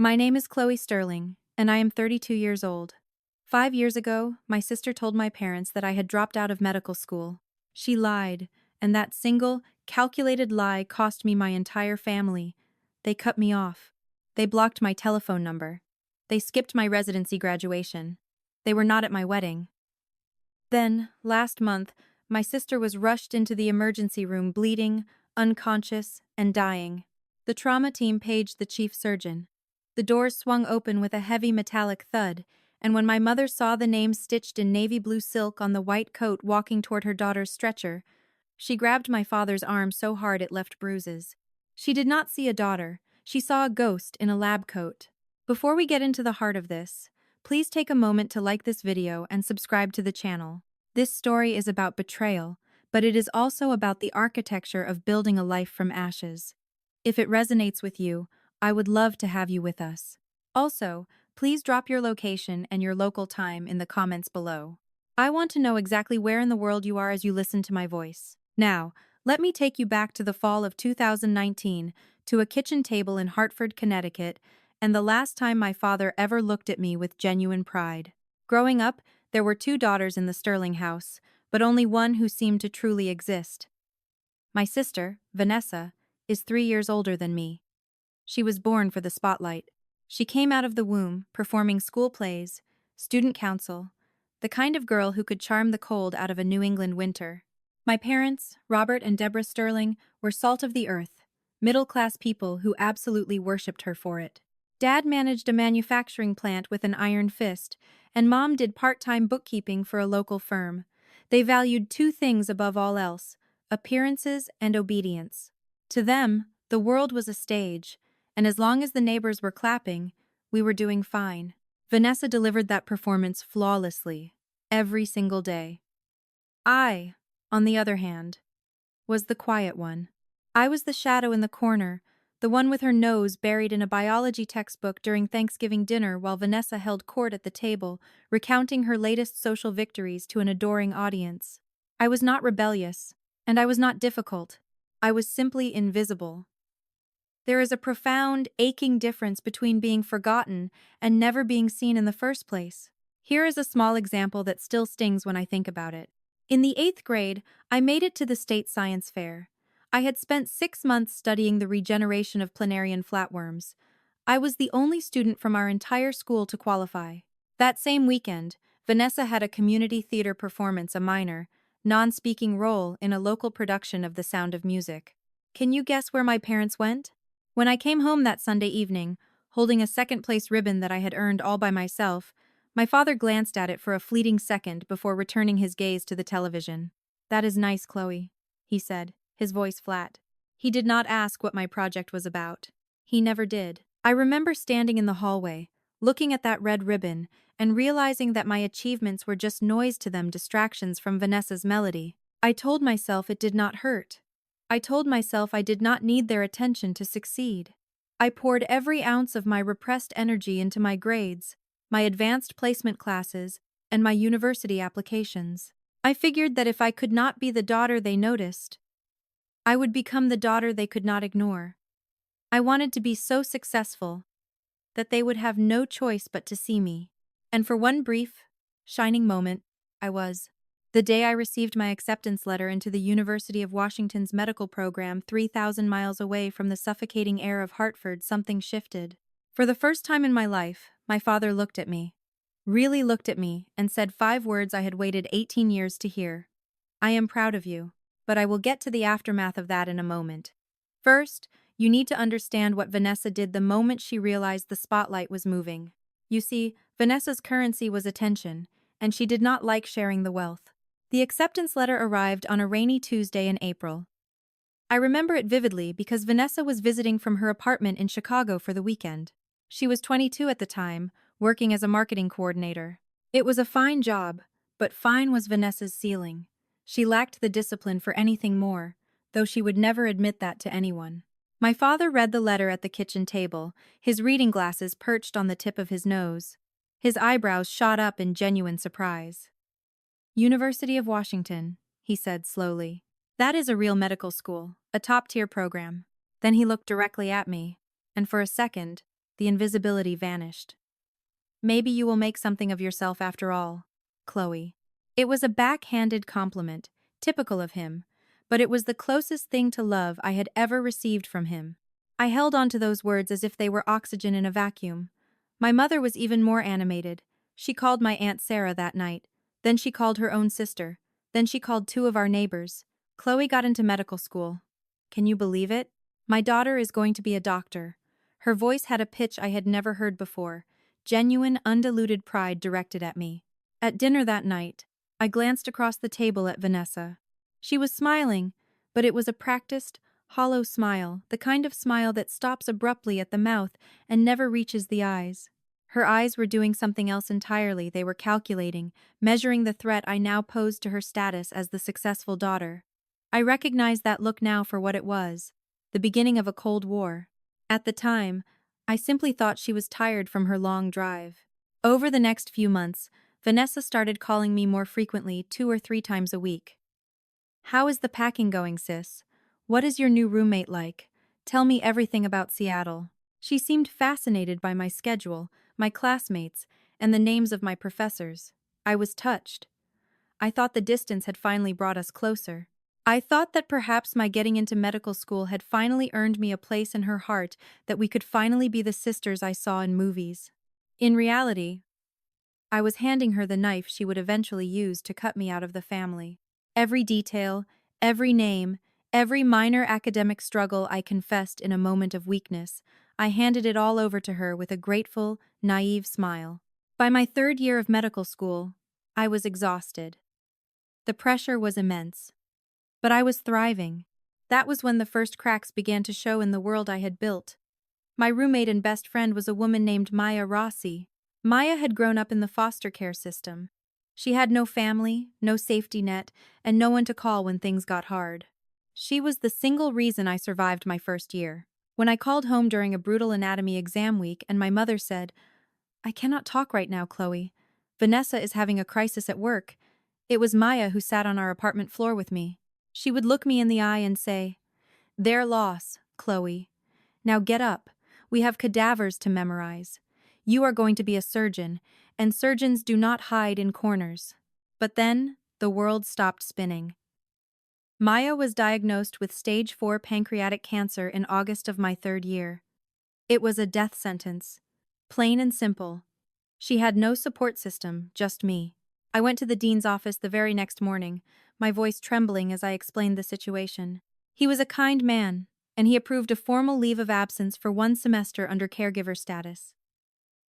My name is Chloe Sterling, and I am 32 years old. 5 years ago, my sister told my parents that I had dropped out of medical school. She lied, and that single, calculated lie cost me my entire family. They cut me off. They blocked my telephone number. They skipped my residency graduation. They were not at my wedding. Then, last month, my sister was rushed into the emergency room bleeding, unconscious, and dying. The trauma team paged the chief surgeon. The doors swung open with a heavy metallic thud, and when my mother saw the name stitched in navy blue silk on the white coat walking toward her daughter's stretcher, she grabbed my father's arm so hard it left bruises. She did not see a daughter, she saw a ghost in a lab coat. Before we get into the heart of this, please take a moment to like this video and subscribe to the channel. This story is about betrayal, but it is also about the architecture of building a life from ashes. If it resonates with you, I would love to have you with us. Also, please drop your location and your local time in the comments below. I want to know exactly where in the world you are as you listen to my voice. Now, let me take you back to the fall of 2019, to a kitchen table in Hartford, Connecticut, and the last time my father ever looked at me with genuine pride. Growing up, there were two daughters in the Sterling house, but only one who seemed to truly exist. My sister, Vanessa, is 3 years older than me. She was born for the spotlight. She came out of the womb, performing school plays, student council, the kind of girl who could charm the cold out of a New England winter. My parents, Robert and Deborah Sterling, were salt of the earth, middle-class people who absolutely worshipped her for it. Dad managed a manufacturing plant with an iron fist, and Mom did part-time bookkeeping for a local firm. They valued two things above all else: appearances and obedience. To them, the world was a stage, and as long as the neighbors were clapping, we were doing fine. Vanessa delivered that performance flawlessly, every single day. I, on the other hand, was the quiet one. I was the shadow in the corner, the one with her nose buried in a biology textbook during Thanksgiving dinner while Vanessa held court at the table, recounting her latest social victories to an adoring audience. I was not rebellious, and I was not difficult. I was simply invisible. There is a profound, aching difference between being forgotten and never being seen in the first place. Here is a small example that still stings when I think about it. In the 8th grade, I made it to the state science fair. I had spent 6 months studying the regeneration of planarian flatworms. I was the only student from our entire school to qualify. That same weekend, Vanessa had a community theater performance, a minor, non-speaking role in a local production of The Sound of Music. Can you guess where my parents went? When I came home that Sunday evening, holding a second-place ribbon that I had earned all by myself, my father glanced at it for a fleeting second before returning his gaze to the television. "That is nice, Chloe," he said, his voice flat. He did not ask what my project was about. He never did. I remember standing in the hallway, looking at that red ribbon, and realizing that my achievements were just noise to them, distractions from Vanessa's melody. I told myself it did not hurt. I told myself I did not need their attention to succeed. I poured every ounce of my repressed energy into my grades, my advanced placement classes, and my university applications. I figured that if I could not be the daughter they noticed, I would become the daughter they could not ignore. I wanted to be so successful that they would have no choice but to see me. And for one brief, shining moment, I was. The day I received my acceptance letter into the University of Washington's medical program 3,000 miles away from the suffocating air of Hartford, something shifted. For the first time in my life, my father looked at me, really looked at me, and said 5 words I had waited 18 years to hear. "I am proud of you, but I will get to the aftermath of that in a moment. First, you need to understand what Vanessa did the moment she realized the spotlight was moving. You see, Vanessa's currency was attention, and she did not like sharing the wealth. The acceptance letter arrived on a rainy Tuesday in April. I remember it vividly because Vanessa was visiting from her apartment in Chicago for the weekend. She was 22 at the time, working as a marketing coordinator. It was a fine job, but fine was Vanessa's ceiling. She lacked the discipline for anything more, though she would never admit that to anyone. My father read the letter at the kitchen table, his reading glasses perched on the tip of his nose. His eyebrows shot up in genuine surprise. "University of Washington," he said slowly. "That is a real medical school, a top-tier program." Then he looked directly at me, and for a second, the invisibility vanished. Maybe you will make something of yourself after all, Chloe. It was a backhanded compliment, typical of him, but it was the closest thing to love I had ever received from him. I held on to those words as if they were oxygen in a vacuum. My mother was even more animated. She called my Aunt Sarah that night. Then she called her own sister. Then she called two of our neighbors. Chloe got into medical school. Can you believe it? My daughter is going to be a doctor. Her voice had a pitch I had never heard before, genuine, undiluted pride directed at me. At dinner that night, I glanced across the table at Vanessa. She was smiling, but it was a practiced, hollow smile, the kind of smile that stops abruptly at the mouth and never reaches the eyes. Her eyes were doing something else entirely. They were calculating, measuring the threat I now posed to her status as the successful daughter. I recognized that look now for what it was, the beginning of a Cold War. At the time, I simply thought she was tired from her long drive. Over the next few months, Vanessa started calling me more frequently, 2 or 3 times a week. How is the packing going, sis? What is your new roommate like? Tell me everything about Seattle. She seemed fascinated by my schedule, my classmates, and the names of my professors. I was touched. I thought the distance had finally brought us closer. I thought that perhaps my getting into medical school had finally earned me a place in her heart, that we could finally be the sisters I saw in movies. In reality, I was handing her the knife she would eventually use to cut me out of the family. Every detail, every name, every minor academic struggle I confessed in a moment of weakness, I handed it all over to her with a grateful, naive smile. By my 3rd year of medical school, I was exhausted. The pressure was immense. But I was thriving. That was when the first cracks began to show in the world I had built. My roommate and best friend was a woman named Rossi. Maya had grown up in the foster care system. She had no family, no safety net, and no one to call when things got hard. She was the single reason I survived my first year. When I called home during a brutal anatomy exam week and my mother said, "I cannot talk right now, Chloe. Vanessa is having a crisis at work," it was Maya who sat on our apartment floor with me. She would look me in the eye and say, "Their loss, Chloe. Now get up. We have cadavers to memorize. You are going to be a surgeon, and surgeons do not hide in corners." But then, the world stopped spinning. Maya was diagnosed with stage 4 pancreatic cancer in August of my 3rd year. It was a death sentence. Plain and simple. She had no support system, just me. I went to the dean's office the very next morning, my voice trembling as I explained the situation. He was a kind man, and he approved a formal leave of absence for 1 semester under caregiver status.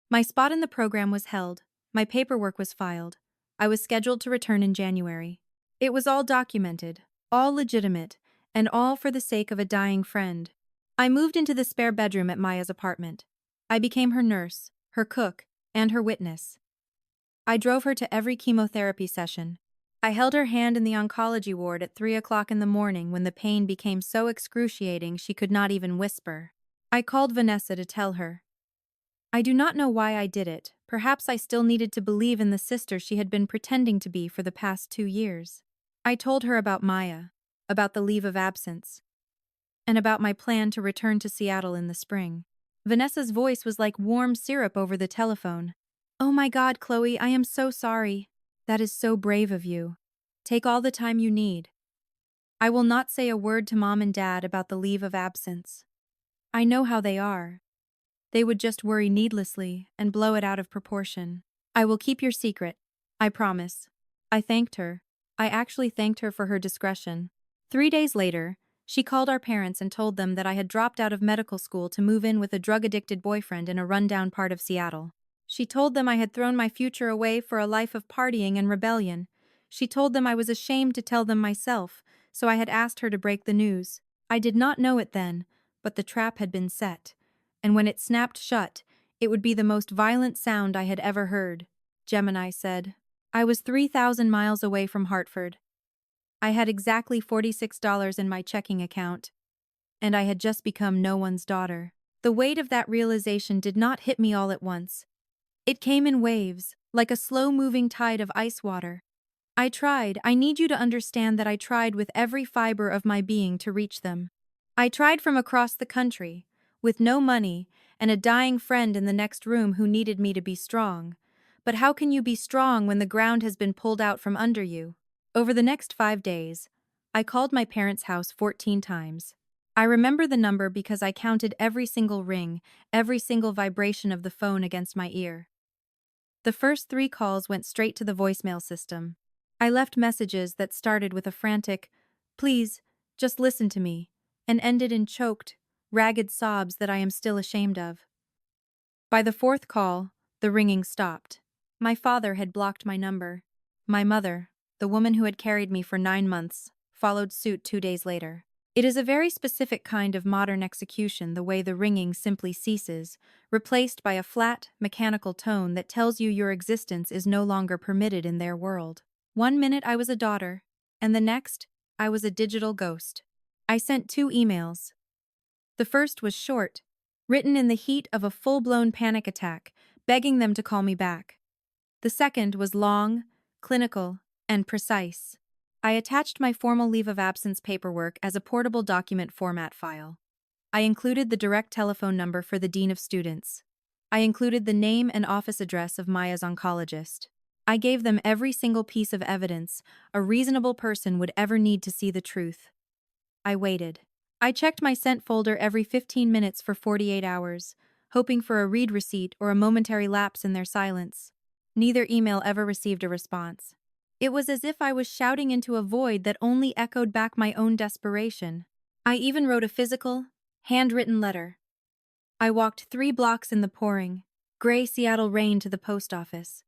My spot in the program was held, my paperwork was filed. I was scheduled to return in January. It was all documented, all legitimate, and all for the sake of a dying friend. I moved into the spare bedroom at Maya's apartment. I became her nurse, her cook, and her witness. I drove her to every chemotherapy session. I held her hand in the oncology ward at 3 o'clock in the morning when the pain became so excruciating she could not even whisper. I called Vanessa to tell her. I do not know why I did it. Perhaps I still needed to believe in the sister she had been pretending to be for the past 2 years. I told her about Maya, about the leave of absence, and about my plan to return to Seattle in the spring. Vanessa's voice was like warm syrup over the telephone. "Oh my God, Chloe, I am so sorry. That is so brave of you. Take all the time you need. I will not say a word to Mom and Dad about the leave of absence. I know how they are. They would just worry needlessly and blow it out of proportion. I will keep your secret. I promise." I thanked her. I actually thanked her for her discretion. 3 days later, she called our parents and told them that I had dropped out of medical school to move in with a drug-addicted boyfriend in a rundown part of Seattle. She told them I had thrown my future away for a life of partying and rebellion. She told them I was ashamed to tell them myself, so I had asked her to break the news. I did not know it then, but the trap had been set, and when it snapped shut, it would be the most violent sound I had ever heard. Gemini said. I was 3,000 miles away from Hartford. I had exactly $46 in my checking account, and I had just become no one's daughter. The weight of that realization did not hit me all at once. It came in waves, like a slow-moving tide of ice water. I tried. I need you to understand that I tried with every fiber of my being to reach them. I tried from across the country, with no money, and a dying friend in the next room who needed me to be strong. But how can you be strong when the ground has been pulled out from under you? Over the next 5 days, I called my parents' house 14 times. I remember the number because I counted every single ring, every single vibration of the phone against my ear. The first 3 calls went straight to the voicemail system. I left messages that started with a frantic, "Please, just listen to me," and ended in choked, ragged sobs that I am still ashamed of. By the 4th call, the ringing stopped. My father had blocked my number. My mother, the woman who had carried me for 9 months, followed suit 2 days later. It is a very specific kind of modern execution, the way the ringing simply ceases, replaced by a flat, mechanical tone that tells you your existence is no longer permitted in their world. One minute I was a daughter, and the next, I was a digital ghost. I sent 2 emails. The first was short, written in the heat of a full-blown panic attack, begging them to call me back. The second was long, clinical, and precise. I attached my formal leave of absence paperwork as a portable document format file. I included the direct telephone number for the dean of students. I included the name and office address of Maya's oncologist. I gave them every single piece of evidence a reasonable person would ever need to see the truth. I waited. I checked my sent folder every 15 minutes for 48 hours, hoping for a read receipt or a momentary lapse in their silence. Neither email ever received a response. It was as if I was shouting into a void that only echoed back my own desperation. I even wrote a physical, handwritten letter. I walked 3 blocks in the pouring, gray Seattle rain to the post office.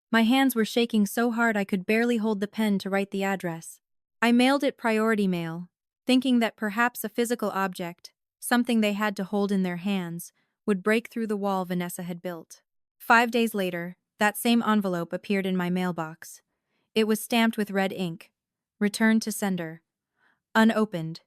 My hands were shaking so hard I could barely hold the pen to write the address. I mailed it priority mail, thinking that perhaps a physical object, something they had to hold in their hands, would break through the wall Vanessa had built. 5 days later, that same envelope appeared in my mailbox. It was stamped with red ink. Returned to sender. Unopened.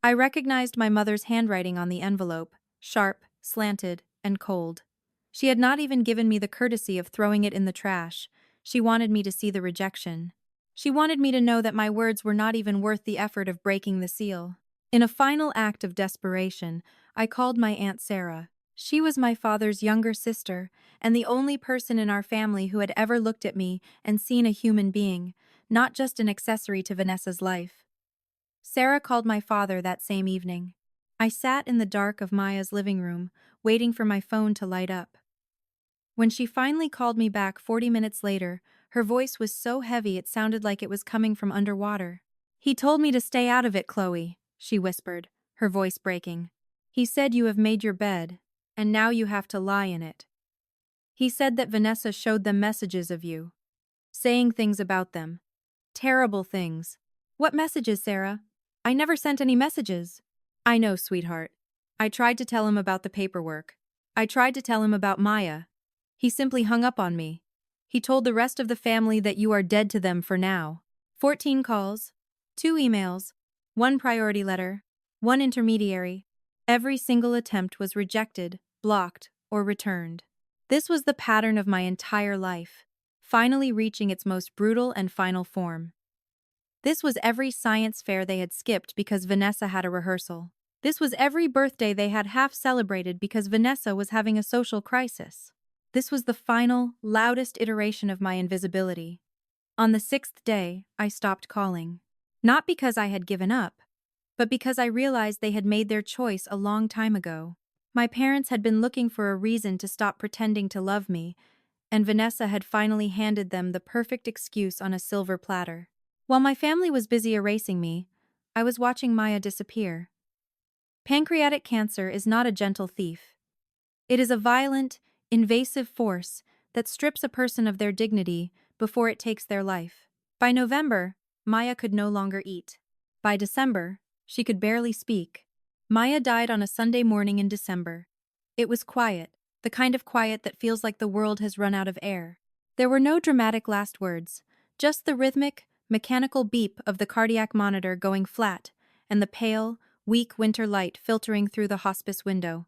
I recognized my mother's handwriting on the envelope, sharp, slanted, and cold. She had not even given me the courtesy of throwing it in the trash. She wanted me to see the rejection. She wanted me to know that my words were not even worth the effort of breaking the seal. In a final act of desperation, I called my Aunt Sarah. She was my father's younger sister, and the only person in our family who had ever looked at me and seen a human being, not just an accessory to Vanessa's life. Sarah called my father that same evening. I sat in the dark of Maya's living room, waiting for my phone to light up. When she finally called me back 40 minutes later, her voice was so heavy it sounded like it was coming from underwater. "He told me to stay out of it, Chloe," she whispered, her voice breaking. "He said you have made your bed, and now you have to lie in it. He said that Vanessa showed them messages of you, saying things about them. Terrible things." "What messages, Sarah? I never sent any messages." "I know, sweetheart. I tried to tell him about the paperwork. I tried to tell him about Maya. He simply hung up on me. He told the rest of the family that you are dead to them for now." 14 calls, 2 emails, 1 priority letter, 1 intermediary. Every single attempt was rejected, blocked, or returned. This was the pattern of my entire life, finally reaching its most brutal and final form. This was every science fair they had skipped because Vanessa had a rehearsal. This was every birthday they had half celebrated because Vanessa was having a social crisis. This was the final, loudest iteration of my invisibility. On the 6th day, I stopped calling. Not because I had given up, but because I realized they had made their choice a long time ago. My parents had been looking for a reason to stop pretending to love me, and Vanessa had finally handed them the perfect excuse on a silver platter. While my family was busy erasing me, I was watching Maya disappear. Pancreatic cancer is not a gentle thief. It is a violent, invasive force that strips a person of their dignity before it takes their life. By November, Maya could no longer eat. By December, she could barely speak. Maya died on a Sunday morning in December. It was quiet, the kind of quiet that feels like the world has run out of air. There were no dramatic last words, just the rhythmic, mechanical beep of the cardiac monitor going flat and the pale, weak winter light filtering through the hospice window.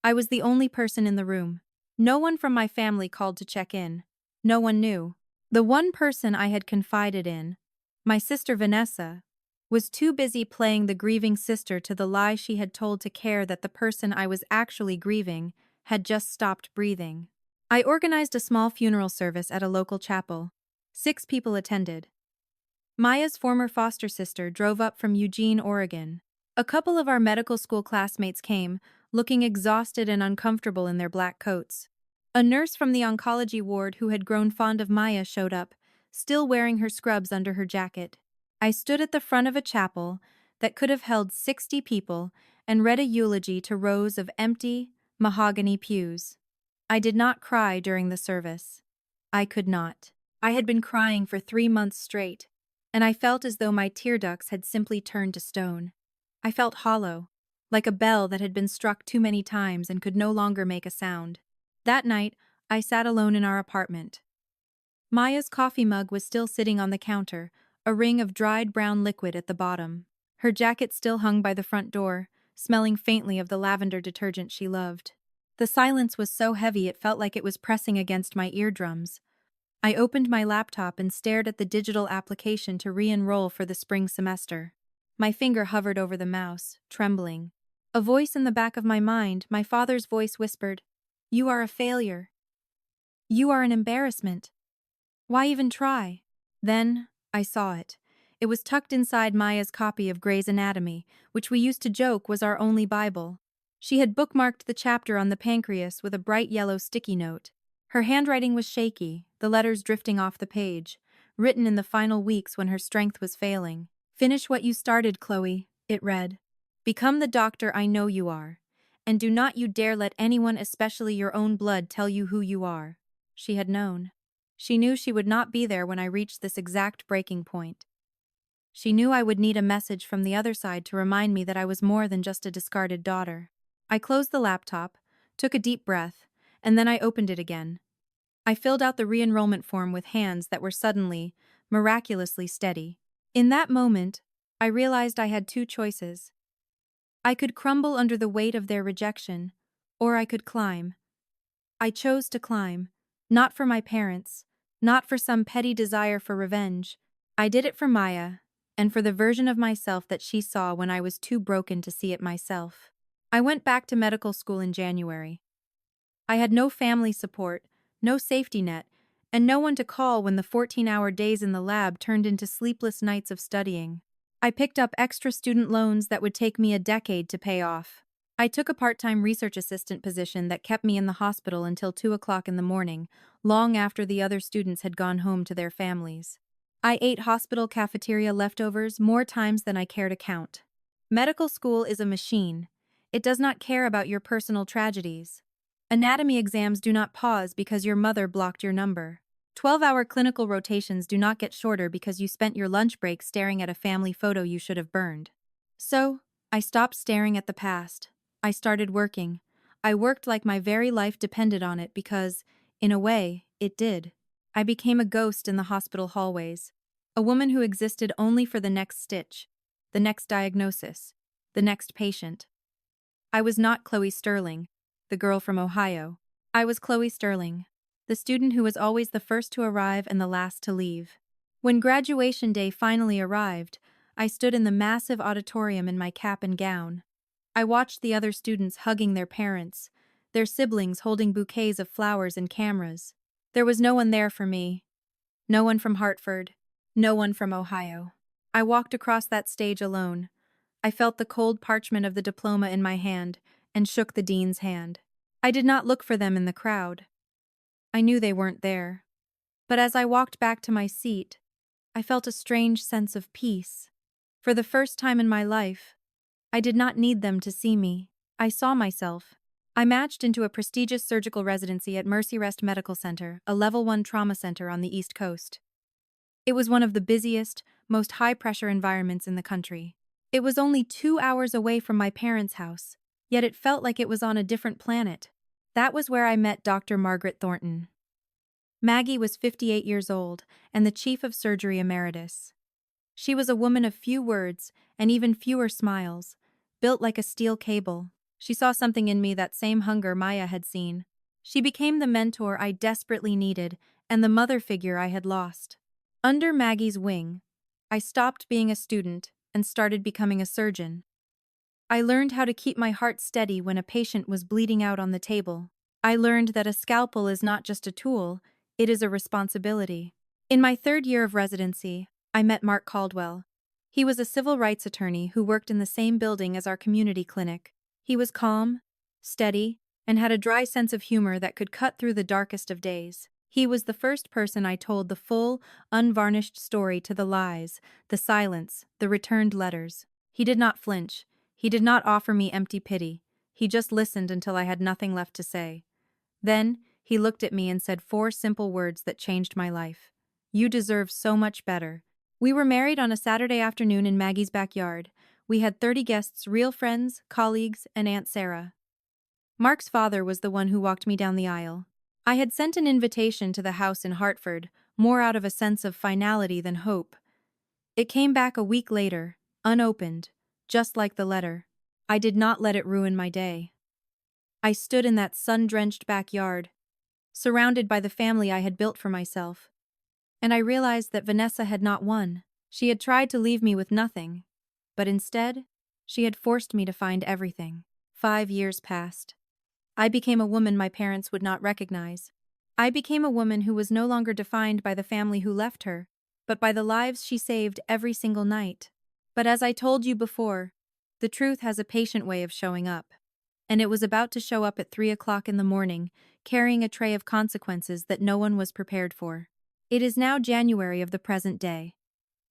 I was the only person in the room. No one from my family called to check in. No one knew. The one person I had confided in, my sister Vanessa, was too busy playing the grieving sister to the lie she had told to care that the person I was actually grieving had just stopped breathing. I organized a small funeral service at a local chapel. 6 people attended. Maya's former foster sister drove up from Eugene, Oregon. A couple of our medical school classmates came, looking exhausted and uncomfortable in their black coats. A nurse from the oncology ward who had grown fond of Maya showed up, still wearing her scrubs under her jacket. I stood at the front of a chapel that could have held 60 people and read a eulogy to rows of empty, mahogany pews. I did not cry during the service. I could not. I had been crying for 3 months straight, and I felt as though my tear ducts had simply turned to stone. I felt hollow, like a bell that had been struck too many times and could no longer make a sound. That night, I sat alone in our apartment. Maya's coffee mug was still sitting on the counter, a ring of dried brown liquid at the bottom. Her jacket still hung by the front door, smelling faintly of the lavender detergent she loved. The silence was so heavy it felt like it was pressing against my eardrums. I opened my laptop and stared at the digital application to re-enroll for the spring semester. My finger hovered over the mouse, trembling. A voice in the back of my mind, my father's voice, whispered, "You are a failure. You are an embarrassment. Why even try?" Then, I saw it. It was tucked inside Maya's copy of Gray's Anatomy, which we used to joke was our only Bible. She had bookmarked the chapter on the pancreas with a bright yellow sticky note. Her handwriting was shaky, the letters drifting off the page, written in the final weeks when her strength was failing. "Finish what you started, Chloe," it read. "Become the doctor I know you are. And do not you dare let anyone, especially your own blood, tell you who you are." She had known. She knew she would not be there when I reached this exact breaking point. She knew I would need a message from the other side to remind me that I was more than just a discarded daughter. I closed the laptop, took a deep breath, and then I opened it again. I filled out the re-enrollment form with hands that were suddenly, miraculously steady. In that moment, I realized I had 2 choices. I could crumble under the weight of their rejection, or I could climb. I chose to climb, not for my parents, not for some petty desire for revenge. I did it for Maya, and for the version of myself that she saw when I was too broken to see it myself. I went back to medical school in January. I had no family support, no safety net, and no one to call when the 14-hour days in the lab turned into sleepless nights of studying. I picked up extra student loans that would take me a decade to pay off. I took a part-time research assistant position that kept me in the hospital until 2 o'clock in the morning, long after the other students had gone home to their families. I ate hospital cafeteria leftovers more times than I care to count. Medical school is a machine. It does not care about your personal tragedies. Anatomy exams do not pause because your mother blocked your number. 12-hour clinical rotations do not get shorter because you spent your lunch break staring at a family photo you should have burned. So, I stopped staring at the past. I started working. I worked like my very life depended on it because, in a way, it did. I became a ghost in the hospital hallways. A woman who existed only for the next stitch, the next diagnosis, the next patient. I was not Chloe Sterling, the girl from Ohio. I was Chloe Sterling, the student who was always the first to arrive and the last to leave. When graduation day finally arrived, I stood in the massive auditorium in my cap and gown. I watched the other students hugging their parents, their siblings holding bouquets of flowers and cameras. There was no one there for me. No one from Hartford. No one from Ohio. I walked across that stage alone. I felt the cold parchment of the diploma in my hand and shook the dean's hand. I did not look for them in the crowd. I knew they weren't there. But as I walked back to my seat, I felt a strange sense of peace. For the first time in my life, I did not need them to see me. I saw myself. I matched into a prestigious surgical residency at Mercy Rest Medical Center, a level 1 trauma center on the East Coast. It was one of the busiest, most high-pressure environments in the country. It was only 2 hours away from my parents' house, yet it felt like it was on a different planet. That was where I met Dr. Margaret Thornton. Maggie was 58 years old and the chief of surgery emeritus. She was a woman of few words and even fewer smiles, built like a steel cable. She saw something in me, that same hunger Maya had seen. She became the mentor I desperately needed and the mother figure I had lost. Under Maggie's wing, I stopped being a student and started becoming a surgeon. I learned how to keep my heart steady when a patient was bleeding out on the table. I learned that a scalpel is not just a tool, it is a responsibility. In my third year of residency, I met Mark Caldwell. He was a civil rights attorney who worked in the same building as our community clinic. He was calm, steady, and had a dry sense of humor that could cut through the darkest of days. He was the first person I told the full, unvarnished story, to the lies, the silence, the returned letters. He did not flinch. He did not offer me empty pity. He just listened until I had nothing left to say. Then, he looked at me and said 4 simple words that changed my life. "You deserve so much better." We were married on a Saturday afternoon in Maggie's backyard. We had 30 guests, real friends, colleagues, and Aunt Sarah. Mark's father was the one who walked me down the aisle. I had sent an invitation to the house in Hartford, more out of a sense of finality than hope. It came back a week later, unopened, just like the letter. I did not let it ruin my day. I stood in that sun-drenched backyard, surrounded by the family I had built for myself. And I realized that Vanessa had not won. She had tried to leave me with nothing, but instead, she had forced me to find everything. 5 years passed. I became a woman my parents would not recognize. I became a woman who was no longer defined by the family who left her, but by the lives she saved every single night. But as I told you before, the truth has a patient way of showing up. And it was about to show up at 3 o'clock in the morning, carrying a tray of consequences that no one was prepared for. It is now January of the present day.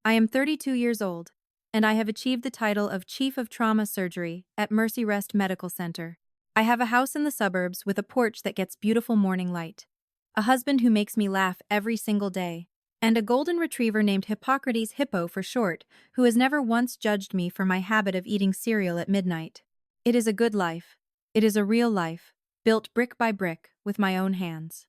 I am 32 years old, and I have achieved the title of Chief of Trauma Surgery at Mercy Rest Medical Center. I have a house in the suburbs with a porch that gets beautiful morning light, a husband who makes me laugh every single day, and a golden retriever named Hippocrates, Hippo for short, who has never once judged me for my habit of eating cereal at midnight. It is a good life. It is a real life, built brick by brick with my own hands.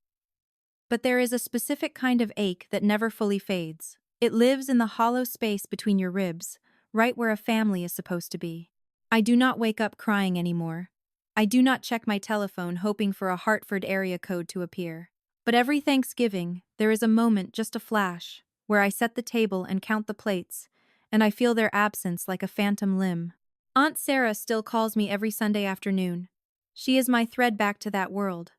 But there is a specific kind of ache that never fully fades. It lives in the hollow space between your ribs, right where a family is supposed to be. I do not wake up crying anymore. I do not check my telephone hoping for a Hartford area code to appear. But every Thanksgiving, there is a moment, just a flash, where I set the table and count the plates, and I feel their absence like a phantom limb. Aunt Sarah still calls me every Sunday afternoon. She is my thread back to that world.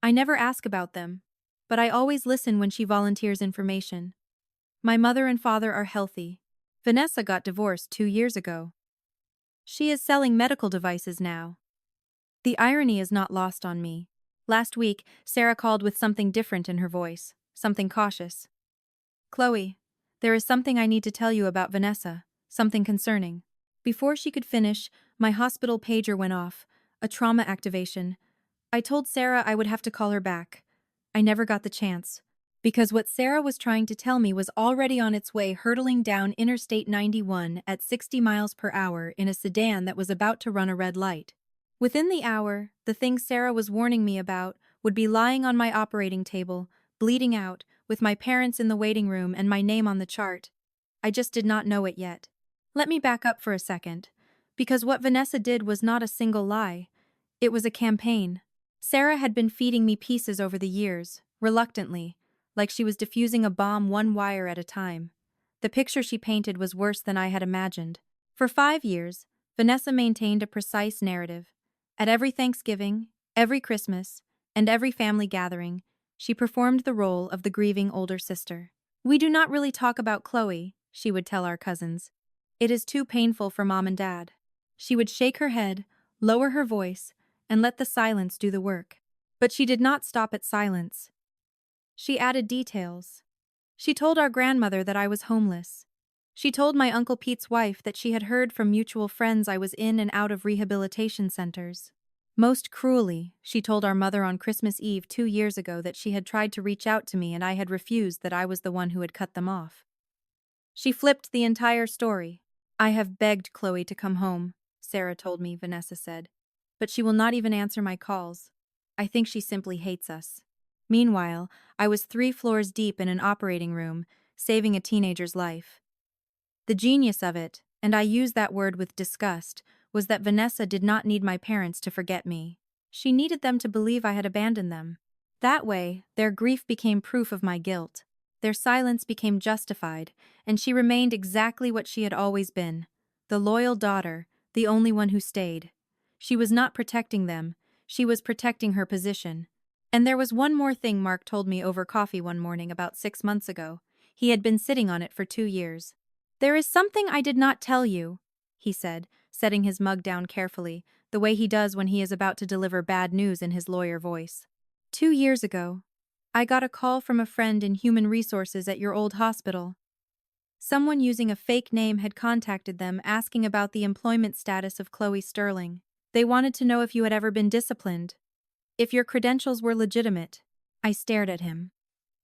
I never ask about them, but I always listen when she volunteers information. My mother and father are healthy. Vanessa got divorced 2 years ago. She is selling medical devices now. The irony is not lost on me. Last week, Sarah called with something different in her voice, something cautious. "Chloe, there is something I need to tell you about Vanessa, something concerning." Before she could finish, my hospital pager went off, a trauma activation. I told Sarah I would have to call her back. I never got the chance, because what Sarah was trying to tell me was already on its way, hurtling down Interstate 91 at 60 miles per hour in a sedan that was about to run a red light. Within the hour, the thing Sarah was warning me about would be lying on my operating table, bleeding out, with my parents in the waiting room and my name on the chart. I just did not know it yet. Let me back up for a second, because what Vanessa did was not a single lie. It was a campaign. Sarah had been feeding me pieces over the years, reluctantly, like she was diffusing a bomb one wire at a time. The picture she painted was worse than I had imagined. For 5 years, Vanessa maintained a precise narrative. At every Thanksgiving, every Christmas, and every family gathering, she performed the role of the grieving older sister. "We do not really talk about Chloe," she would tell our cousins. "It is too painful for Mom and Dad." She would shake her head, lower her voice, and let the silence do the work. But she did not stop at silence. She added details. She told our grandmother that I was homeless. She told my Uncle Pete's wife that she had heard from mutual friends I was in and out of rehabilitation centers. Most cruelly, she told our mother on Christmas Eve 2 years ago that she had tried to reach out to me and I had refused, that I was the one who had cut them off. She flipped the entire story. "I have begged Chloe to come home," Sarah told me, Vanessa said. "But she will not even answer my calls. I think she simply hates us." Meanwhile, I was 3 floors deep in an operating room, saving a teenager's life. The genius of it, and I use that word with disgust, was that Vanessa did not need my parents to forget me. She needed them to believe I had abandoned them. That way, their grief became proof of my guilt. Their silence became justified, and she remained exactly what she had always been, the loyal daughter, the only one who stayed. She was not protecting them, She was protecting her position. And there was one more thing Mark told me over coffee one morning about 6 months ago. He had been sitting on it for 2 years. "There is something I did not tell you," he said, setting his mug down carefully, the way he does when he is about to deliver bad news in his lawyer voice. "2 years ago, I got a call from a friend in human resources at your old hospital. Someone using a fake name had contacted them asking about the employment status of Chloe Sterling. They wanted to know if you had ever been disciplined, if your credentials were legitimate." I stared at him.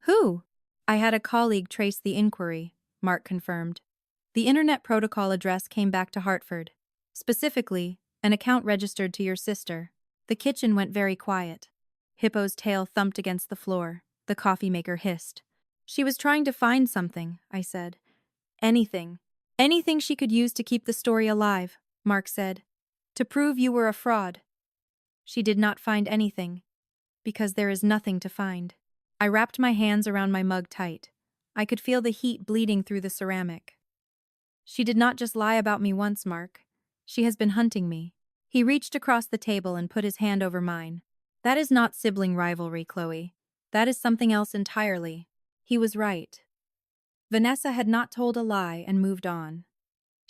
"Who?" "I had a colleague trace the inquiry," Mark confirmed. "The internet protocol address came back to Hartford. Specifically, an account registered to your sister." The kitchen went very quiet. Hippo's tail thumped against the floor. The coffee maker hissed. "She was trying to find something," I said. "Anything. Anything she could use to keep the story alive," Mark said. "To prove you were a fraud." "She did not find anything. Because there is nothing to find." I wrapped my hands around my mug tight. I could feel the heat bleeding through the ceramic. "She did not just lie about me once, Mark. She has been hunting me." He reached across the table and put his hand over mine. "That is not sibling rivalry, Chloe. That is something else entirely." He was right. Vanessa had not told a lie and moved on.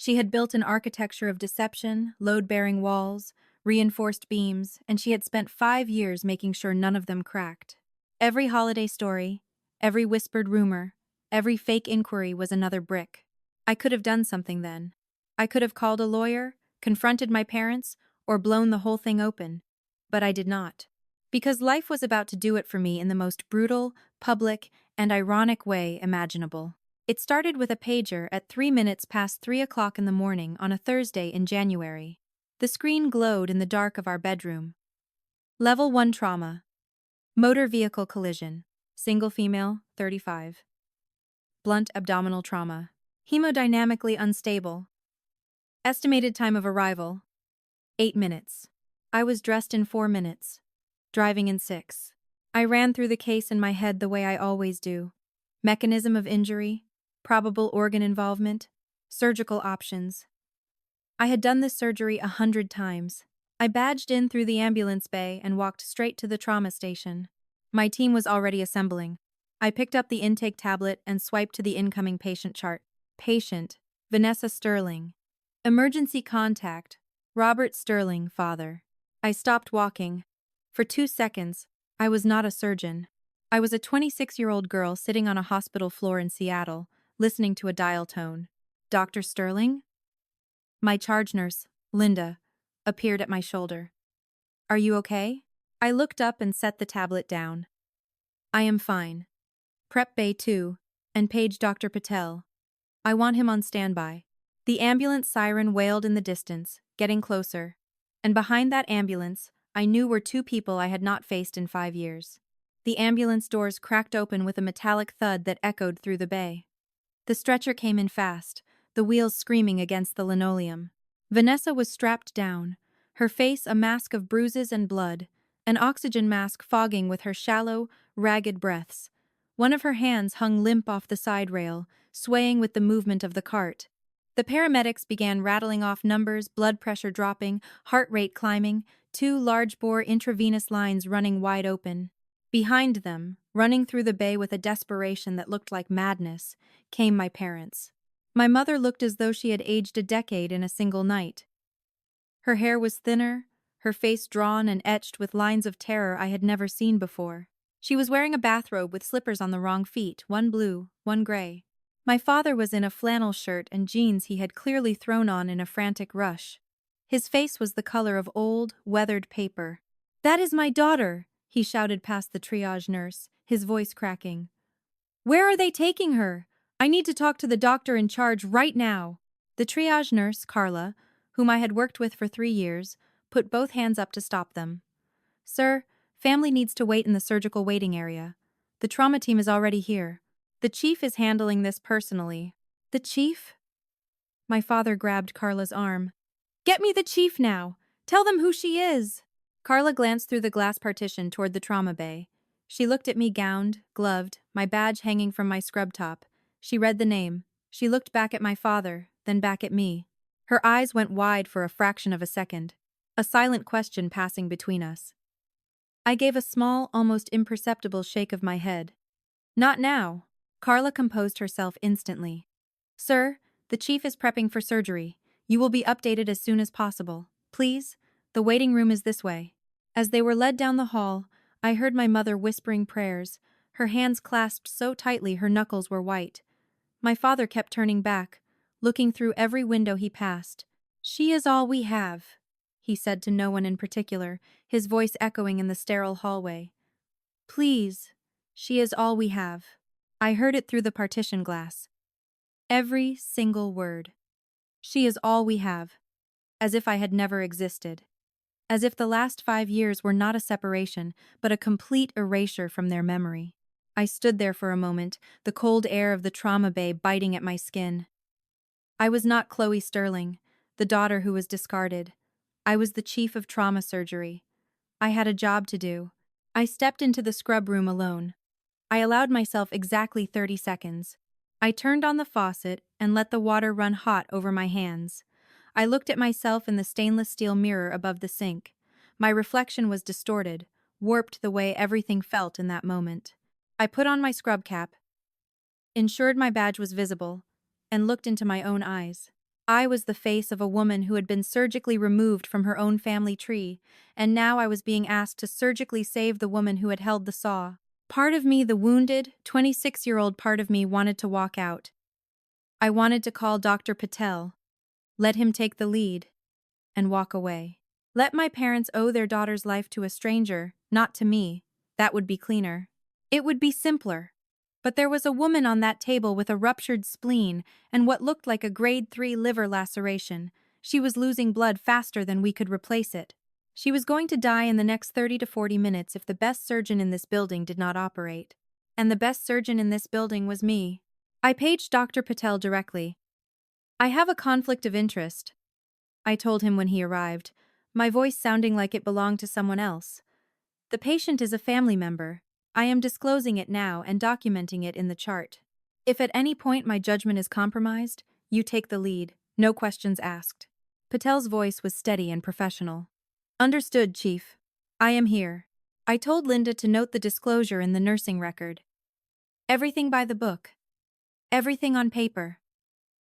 She had built an architecture of deception, load-bearing walls, reinforced beams, and she had spent 5 years making sure none of them cracked. Every holiday story, every whispered rumor, every fake inquiry was another brick. I could have done something then. I could have called a lawyer, confronted my parents, or blown the whole thing open. But I did not. Because life was about to do it for me in the most brutal, public, and ironic way imaginable. It started with a pager at 3 minutes past 3 o'clock in the morning on a Thursday in January. The screen glowed in the dark of our bedroom. Level 1 trauma. Motor vehicle collision. Single female, 35. Blunt abdominal trauma. Hemodynamically unstable. Estimated time of arrival, 8 minutes. I was dressed in 4 minutes. Driving in 6. I ran through the case in my head the way I always do. Mechanism of injury, probable organ involvement, surgical options. I had done this surgery 100 times. I badged in through the ambulance bay and walked straight to the trauma station. My team was already assembling. I picked up the intake tablet and swiped to the incoming patient chart. Patient, Vanessa Sterling. Emergency contact, Robert Sterling, father. I stopped walking. For 2 seconds, I was not a surgeon. I was a 26-year-old girl sitting on a hospital floor in Seattle, listening to a dial tone. "Dr. Sterling?" My charge nurse, Linda, appeared at my shoulder. "Are you okay?" I looked up and set the tablet down. "I am fine. Prep Bay 2, and page Dr. Patel. I want him on standby." The ambulance siren wailed in the distance, getting closer. And behind that ambulance, I knew were 2 people I had not faced in 5 years. The ambulance doors cracked open with a metallic thud that echoed through the bay. The stretcher came in fast, the wheels screaming against the linoleum. Vanessa was strapped down, her face a mask of bruises and blood, an oxygen mask fogging with her shallow, ragged breaths. One of her hands hung limp off the side rail, swaying with the movement of the cart. The paramedics began rattling off numbers, blood pressure dropping, heart rate climbing, 2 large-bore intravenous lines running wide open. Behind them, running through the bay with a desperation that looked like madness, came my parents. My mother looked as though she had aged a decade in a single night. Her hair was thinner, her face drawn and etched with lines of terror I had never seen before. She was wearing a bathrobe with slippers on the wrong feet, one blue, one gray. My father was in a flannel shirt and jeans he had clearly thrown on in a frantic rush. His face was the color of old, weathered paper. "That is my daughter," he shouted past the triage nurse, his voice cracking. "Where are they taking her? I need to talk to the doctor in charge right now." The triage nurse, Carla, whom I had worked with for 3 years, put both hands up to stop them. "Sir, family needs to wait in the surgical waiting area. The trauma team is already here. The chief is handling this personally." "The chief?" My father grabbed Carla's arm. "Get me the chief now! Tell them who she is!" Carla glanced through the glass partition toward the trauma bay. She looked at me gowned, gloved, my badge hanging from my scrub top. She read the name. She looked back at my father, then back at me. Her eyes went wide for a fraction of a second. A silent question passing between us. I gave a small, almost imperceptible shake of my head. Not now. Carla composed herself instantly. Sir, the chief is prepping for surgery. You will be updated as soon as possible. Please, the waiting room is this way. As they were led down the hall, I heard my mother whispering prayers, her hands clasped so tightly her knuckles were white. My father kept turning back, looking through every window he passed. She is all we have, he said to no one in particular, his voice echoing in the sterile hallway. Please, she is all we have. I heard it through the partition glass. Every single word. She is all we have. As if I had never existed. As if the last 5 years were not a separation, but a complete erasure from their memory. I stood there for a moment, the cold air of the trauma bay biting at my skin. I was not Chloe Sterling, the daughter who was discarded. I was the chief of trauma surgery. I had a job to do. I stepped into the scrub room alone. I allowed myself exactly 30 seconds. I turned on the faucet and let the water run hot over my hands. I looked at myself in the stainless steel mirror above the sink. My reflection was distorted, warped the way everything felt in that moment. I put on my scrub cap, ensured my badge was visible, and looked into my own eyes. I was the face of a woman who had been surgically removed from her own family tree, and now I was being asked to surgically save the woman who had held the saw. Part of me, the wounded, 26-year-old part of me, wanted to walk out. I wanted to call Dr. Patel, let him take the lead, and walk away. Let my parents owe their daughter's life to a stranger, not to me. That would be cleaner. It would be simpler. But there was a woman on that table with a ruptured spleen and what looked like a grade 3 liver laceration. She was losing blood faster than we could replace it. She was going to die in the next 30 to 40 minutes if the best surgeon in this building did not operate. And the best surgeon in this building was me. I paged Dr. Patel directly. I have a conflict of interest, I told him when he arrived, my voice sounding like it belonged to someone else. The patient is a family member. I am disclosing it now and documenting it in the chart. If at any point my judgment is compromised, you take the lead, no questions asked. Patel's voice was steady and professional. Understood, Chief. I am here. I told Linda to note the disclosure in the nursing record. Everything by the book. Everything on paper.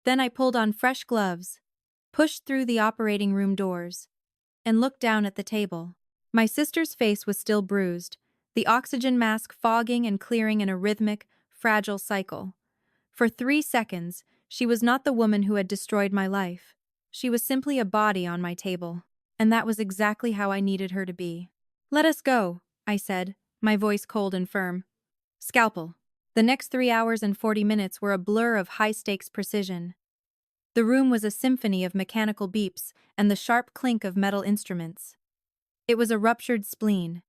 Then I pulled on fresh gloves, pushed through the operating room doors, and looked down at the table. My sister's face was still bruised, the oxygen mask fogging and clearing in a rhythmic, fragile cycle. For 3 seconds, she was not the woman who had destroyed my life. She was simply a body on my table, and that was exactly how I needed her to be. Let us go, I said, my voice cold and firm. Scalpel. The next 3 hours and 40 minutes were a blur of high-stakes precision. The room was a symphony of mechanical beeps and the sharp clink of metal instruments. It was a ruptured spleen.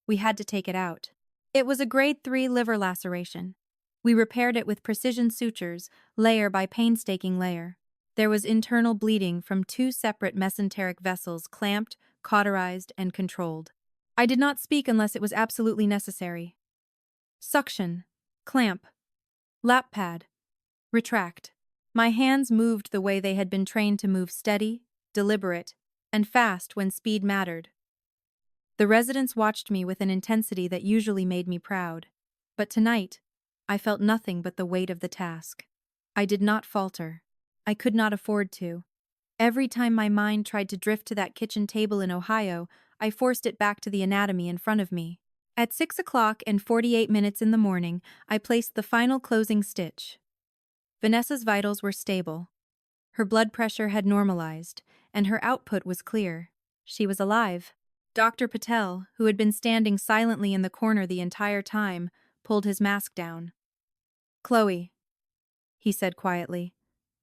We had to take it out. It was a grade 3 liver laceration. We repaired it with precision sutures, layer by painstaking layer. There was internal bleeding from 2 separate mesenteric vessels clamped, cauterized, and controlled. I did not speak unless it was absolutely necessary. Suction. Clamp. Lap pad. Retract. My hands moved the way they had been trained to move, steady, deliberate, and fast when speed mattered. The residents watched me with an intensity that usually made me proud. But tonight, I felt nothing but the weight of the task. I did not falter. I could not afford to. Every time my mind tried to drift to that kitchen table in Ohio, I forced it back to the anatomy in front of me. At 6 o'clock and 48 minutes in the morning, I placed the final closing stitch. Vanessa's vitals were stable. Her blood pressure had normalized, and her output was clear. She was alive. Dr. Patel, who had been standing silently in the corner the entire time, pulled his mask down. Chloe, he said quietly,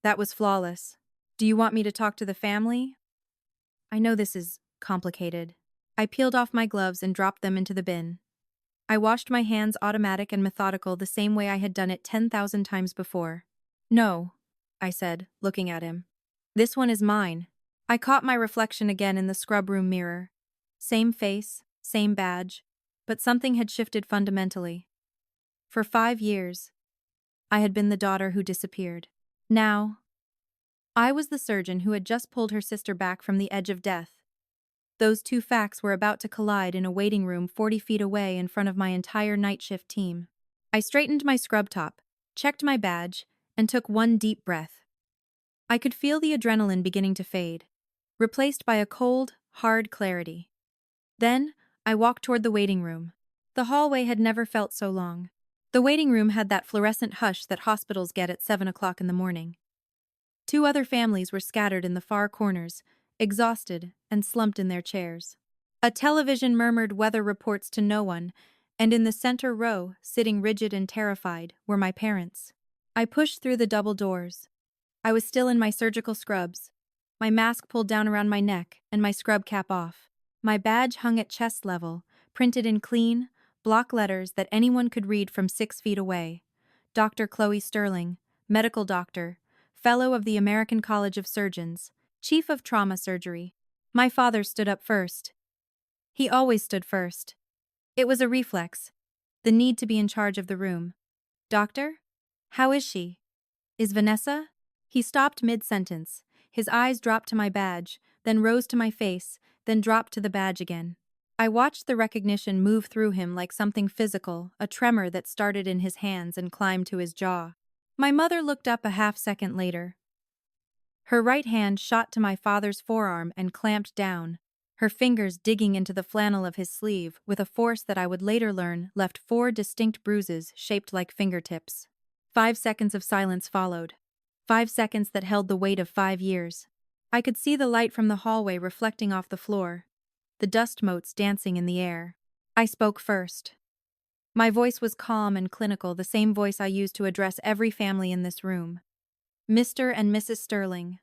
that was flawless. Do you want me to talk to the family? I know this is complicated. I peeled off my gloves and dropped them into the bin. I washed my hands automatic and methodical the same way I had done it 10,000 times before. No, I said, looking at him. This one is mine. I caught my reflection again in the scrub room mirror. Same face, same badge, but something had shifted fundamentally. For 5 years, I had been the daughter who disappeared. Now, I was the surgeon who had just pulled her sister back from the edge of death. Those two facts were about to collide in a waiting room 40 feet away in front of my entire night shift team. I straightened my scrub top, checked my badge, and took one deep breath. I could feel the adrenaline beginning to fade, replaced by a cold, hard clarity. Then, I walked toward the waiting room. The hallway had never felt so long. The waiting room had that fluorescent hush that hospitals get at 7 o'clock in the morning. Two other families were scattered in the far corners, exhausted and slumped in their chairs. A television murmured weather reports to no one, and in the center row, sitting rigid and terrified, were my parents. I pushed through the double doors. I was still in my surgical scrubs, my mask pulled down around my neck and my scrub cap off. My badge hung at chest level, printed in clean, block letters that anyone could read from 6 feet away. Dr. Chloe Sterling, medical doctor, fellow of the American College of Surgeons, chief of trauma surgery. My father stood up first. He always stood first. It was a reflex, the need to be in charge of the room. Doctor? How is she? Is Vanessa? He stopped mid-sentence. His eyes dropped to my badge, then rose to my face, then dropped to the badge again. I watched the recognition move through him like something physical, a tremor that started in his hands and climbed to his jaw. My mother looked up a half-second later. Her right hand shot to my father's forearm and clamped down, her fingers digging into the flannel of his sleeve with a force that I would later learn left 4 distinct bruises shaped like fingertips. 5 seconds of silence followed. 5 seconds that held the weight of 5 years. I could see the light from the hallway reflecting off the floor, the dust motes dancing in the air. I spoke first. My voice was calm and clinical, the same voice I used to address every family in this room. Mr. and Mrs. Sterling.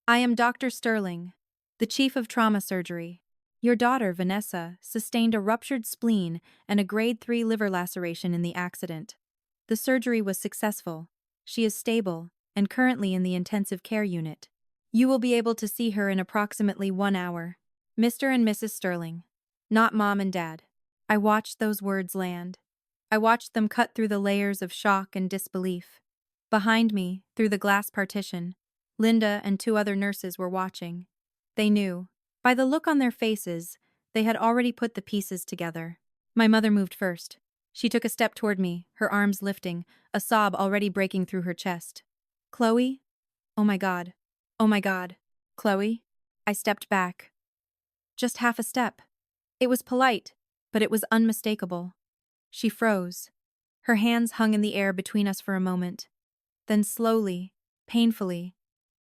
I am Dr. Sterling, the chief of trauma surgery. Your daughter, Vanessa, sustained a ruptured spleen and a grade 3 liver laceration in the accident. The surgery was successful. She is stable and currently in the intensive care unit. You will be able to see her in approximately 1 hour. Mr. and Mrs. Sterling. Not Mom and Dad. I watched those words land. I watched them cut through the layers of shock and disbelief. Behind me, through the glass partition, Linda and 2 other nurses were watching. They knew. By the look on their faces, they had already put the pieces together. My mother moved first. She took a step toward me, her arms lifting, a sob already breaking through her chest. Chloe? Oh my God. Oh my God. Chloe? I stepped back. Just half a step. It was polite, but it was unmistakable. She froze. Her hands hung in the air between us for a moment. Then slowly, painfully,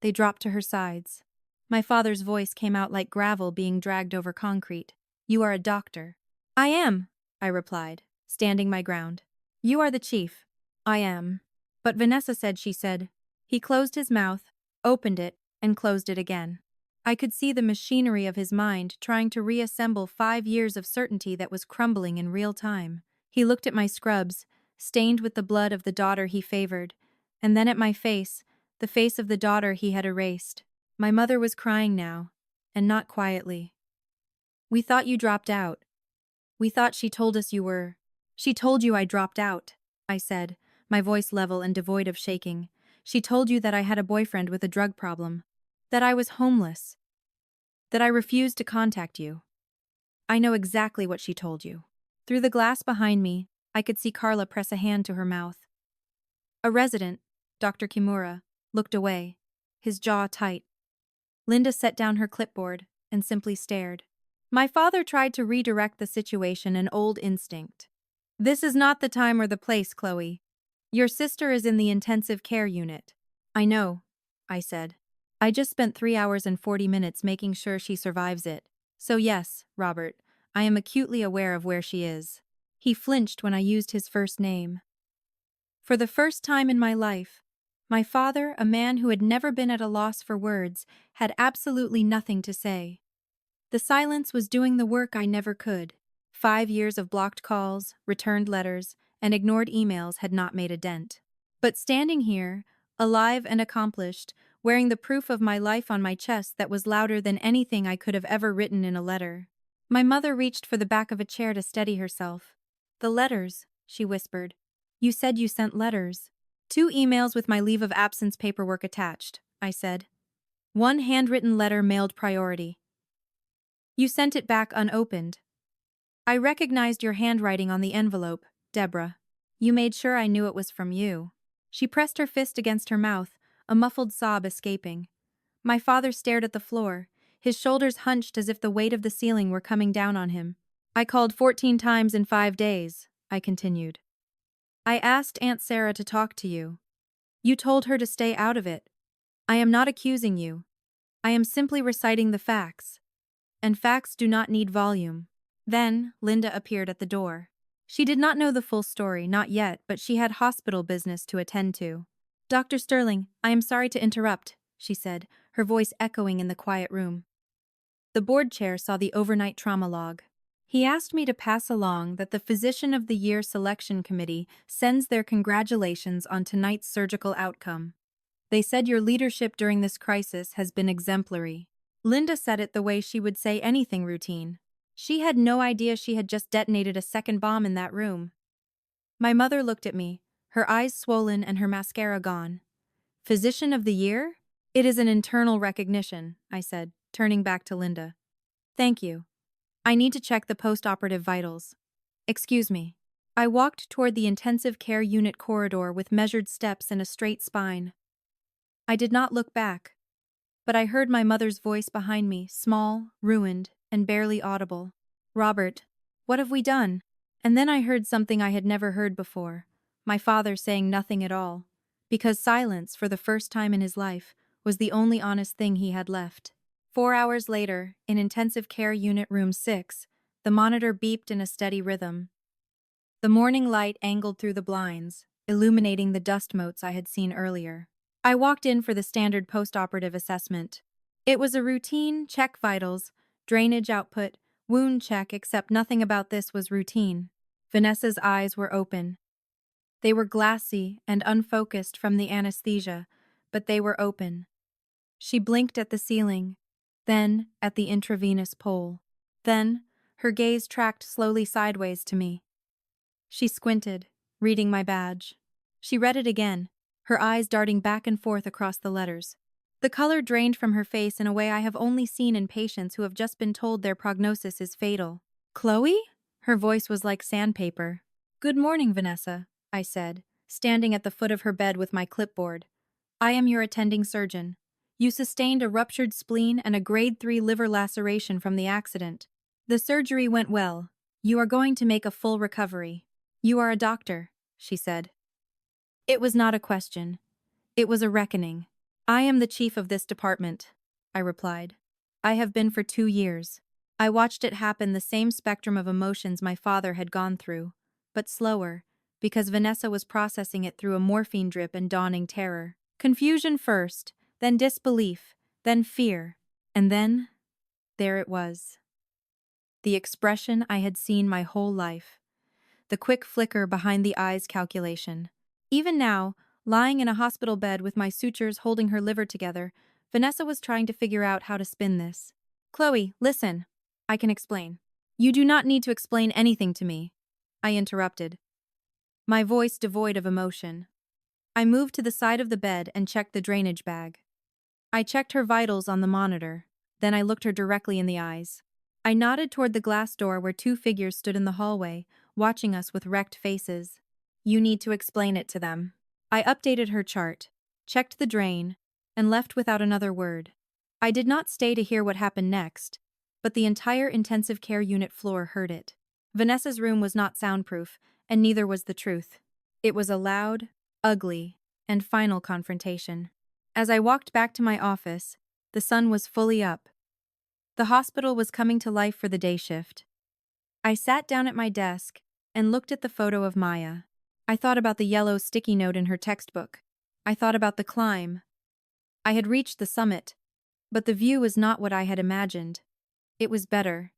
they dropped to her sides. My father's voice came out like gravel being dragged over concrete. You are a doctor. I am, I replied, standing my ground. You are the chief. I am. But Vanessa said she said. He closed his mouth, opened it, and closed it again. I could see the machinery of his mind trying to reassemble 5 years of certainty that was crumbling in real time. He looked at my scrubs, stained with the blood of the daughter he favored, and then at my face, the face of the daughter he had erased. My mother was crying now, and not quietly. We thought you dropped out. We thought she told us you were. She told you I dropped out, I said, my voice level and devoid of shaking. She told you that I had a boyfriend with a drug problem, that I was homeless, that I refused to contact you. I know exactly what she told you. Through the glass behind me, I could see Carla press a hand to her mouth. A resident, Dr. Kimura, looked away, his jaw tight. Linda set down her clipboard and simply stared. My father tried to redirect the situation, an old instinct. This is not the time or the place, Chloe. Your sister is in the intensive care unit. I know, I said. I just spent 3 hours and 40 minutes making sure she survives it. So yes, Robert, I am acutely aware of where she is. He flinched when I used his first name. For the first time in my life, my father, a man who had never been at a loss for words, had absolutely nothing to say. The silence was doing the work I never could. 5 years of blocked calls, returned letters, and ignored emails had not made a dent. But standing here, alive and accomplished, wearing the proof of my life on my chest that was louder than anything I could have ever written in a letter. My mother reached for the back of a chair to steady herself. The letters, she whispered. You said you sent letters. 2 emails with my leave of absence paperwork attached, I said. 1 handwritten letter mailed priority. You sent it back unopened. I recognized your handwriting on the envelope, Deborah. You made sure I knew it was from you. She pressed her fist against her mouth, a muffled sob escaping. My father stared at the floor, his shoulders hunched as if the weight of the ceiling were coming down on him. I called 14 times in 5 days, I continued. I asked Aunt Sarah to talk to you. You told her to stay out of it. I am not accusing you. I am simply reciting the facts. And facts do not need volume. Then, Linda appeared at the door. She did not know the full story, not yet, but she had hospital business to attend to. Dr. Sterling, I am sorry to interrupt, she said, her voice echoing in the quiet room. The board chair saw the overnight trauma log. He asked me to pass along that the Physician of the Year Selection Committee sends their congratulations on tonight's surgical outcome. They said your leadership during this crisis has been exemplary. Linda said it the way she would say anything routine. She had no idea she had just detonated a second bomb in that room. My mother looked at me, her eyes swollen and her mascara gone. Physician of the Year? It is an internal recognition, I said, turning back to Linda. Thank you. I need to check the post-operative vitals. Excuse me. I walked toward the intensive care unit corridor with measured steps and a straight spine. I did not look back, but I heard my mother's voice behind me, small, ruined, and barely audible. Robert, what have we done? And then I heard something I had never heard before, my father saying nothing at all, because silence, for the first time in his life, was the only honest thing he had left. 4 hours later, in intensive care unit room 6, the monitor beeped in a steady rhythm. The morning light angled through the blinds, illuminating the dust motes I had seen earlier. I walked in for the standard post-operative assessment. It was a routine check vitals, drainage output, wound check, except nothing about this was routine. Vanessa's eyes were open. They were glassy and unfocused from the anesthesia, but they were open. She blinked at the ceiling, then at the intravenous pole. Then, her gaze tracked slowly sideways to me. She squinted, reading my badge. She read it again, her eyes darting back and forth across the letters. The color drained from her face in a way I have only seen in patients who have just been told their prognosis is fatal. Chloe? Her voice was like sandpaper. Good morning, Vanessa, I said, standing at the foot of her bed with my clipboard. I am your attending surgeon. You sustained a ruptured spleen and a grade 3 liver laceration from the accident. The surgery went well. You are going to make a full recovery. You are a doctor, she said. It was not a question. It was a reckoning. I am the chief of this department, I replied. I have been for 2 years. I watched it happen, the same spectrum of emotions my father had gone through, but slower, because Vanessa was processing it through a morphine drip and dawning terror. Confusion first, then disbelief, then fear, and then, there it was. The expression I had seen my whole life. The quick flicker behind the eyes calculation. Even now, lying in a hospital bed with my sutures holding her liver together, Vanessa was trying to figure out how to spin this. Chloe, listen. I can explain. You do not need to explain anything to me, I interrupted, my voice devoid of emotion. I moved to the side of the bed and checked the drainage bag. I checked her vitals on the monitor, then I looked her directly in the eyes. I nodded toward the glass door where 2 figures stood in the hallway, watching us with wrecked faces. You need to explain it to them. I updated her chart, checked the drain, and left without another word. I did not stay to hear what happened next, but the entire intensive care unit floor heard it. Vanessa's room was not soundproof, and neither was the truth. It was a loud, ugly, and final confrontation. As I walked back to my office, the sun was fully up. The hospital was coming to life for the day shift. I sat down at my desk and looked at the photo of Maya. I thought about the yellow sticky note in her textbook. I thought about the climb. I had reached the summit, but the view was not what I had imagined. It was better.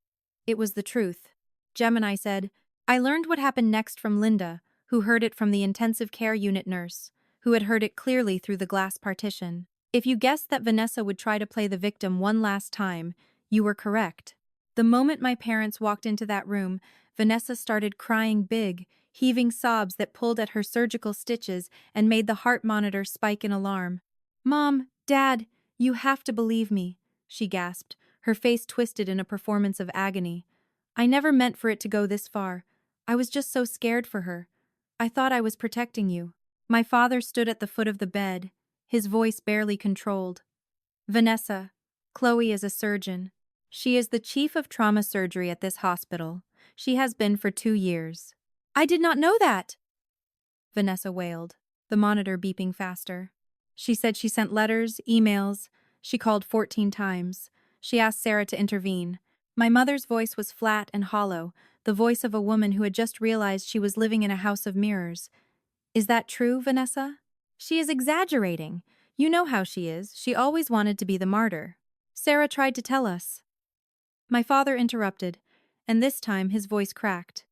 It was the truth. Gemini said, I learned what happened next from Linda, who heard it from the intensive care unit nurse, who had heard it clearly through the glass partition. If you guessed that Vanessa would try to play the victim one last time, you were correct. The moment my parents walked into that room, Vanessa started crying big, heaving sobs that pulled at her surgical stitches and made the heart monitor spike in alarm. Mom, Dad, you have to believe me, she gasped, her face twisted in a performance of agony. "I never meant for it to go this far. I was just so scared for her. I thought I was protecting you." My father stood at the foot of the bed, his voice barely controlled. "Vanessa, Chloe is a surgeon. She is the chief of trauma surgery at this hospital. She has been for 2 years." "I did not know that!" Vanessa wailed, the monitor beeping faster. She said she sent letters, emails. She called 14 times. She asked Sarah to intervene. My mother's voice was flat and hollow, the voice of a woman who had just realized she was living in a house of mirrors. "Is that true, Vanessa?" "She is exaggerating. You know how she is. She always wanted to be the martyr. Sarah tried to tell us." My father interrupted, and this time his voice cracked.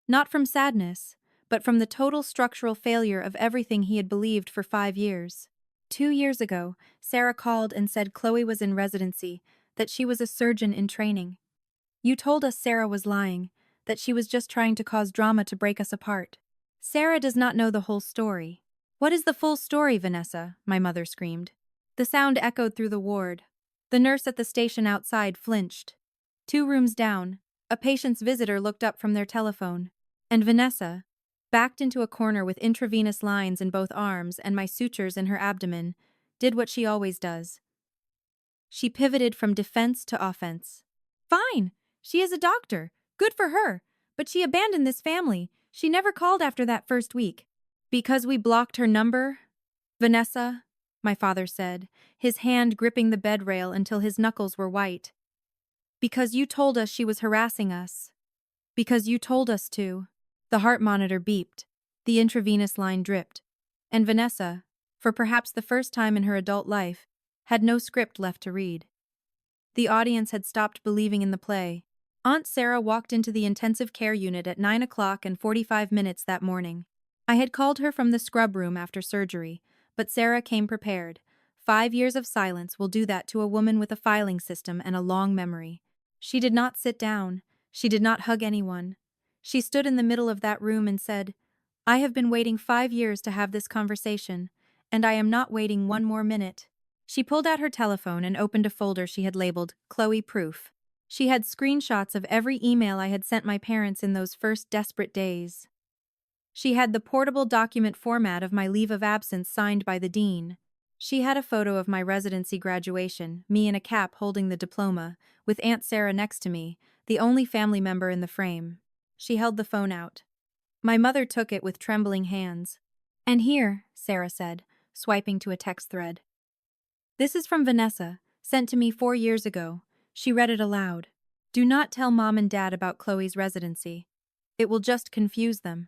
Not from sadness, but from the total structural failure of everything he had believed for 5 years. 2 years ago, Sarah called and said Chloe was in residency, that she was a surgeon in training. "You told us Sarah was lying, that she was just trying to cause drama to break us apart." "Sarah does not know the whole story." "What is the full story, Vanessa?" my mother screamed. The sound echoed through the ward. The nurse at the station outside flinched. 2 rooms down, a patient's visitor looked up from their telephone. And Vanessa, backed into a corner with intravenous lines in both arms and my sutures in her abdomen, did what she always does. She pivoted from defense to offense. "Fine! She is a doctor. Good for her. But she abandoned this family. She never called after that first week." "Because we blocked her number?" "Vanessa," my father said, his hand gripping the bed rail until his knuckles were white. "Because you told us she was harassing us. Because you told us to." The heart monitor beeped. The intravenous line dripped. And Vanessa, for perhaps the first time in her adult life, had no script left to read. The audience had stopped believing in the play. Aunt Sarah walked into the intensive care unit at 9 o'clock and 45 minutes that morning. I had called her from the scrub room after surgery, but Sarah came prepared. 5 years of silence will do that to a woman with a filing system and a long memory. She did not sit down. She did not hug anyone. She stood in the middle of that room and said, "I have been waiting 5 years to have this conversation, and I am not waiting 1 more minute." She pulled out her telephone and opened a folder she had labeled Chloe Proof. She had screenshots of every email I had sent my parents in those first desperate days. She had the portable document format of my leave of absence signed by the dean. She had a photo of my residency graduation, me in a cap holding the diploma, with Aunt Sarah next to me, the only family member in the frame. She held the phone out. My mother took it with trembling hands. "And here," Sarah said, swiping to a text thread. "This is from Vanessa, sent to me 4 years ago." She read it aloud. "Do not tell Mom and Dad about Chloe's residency. It will just confuse them.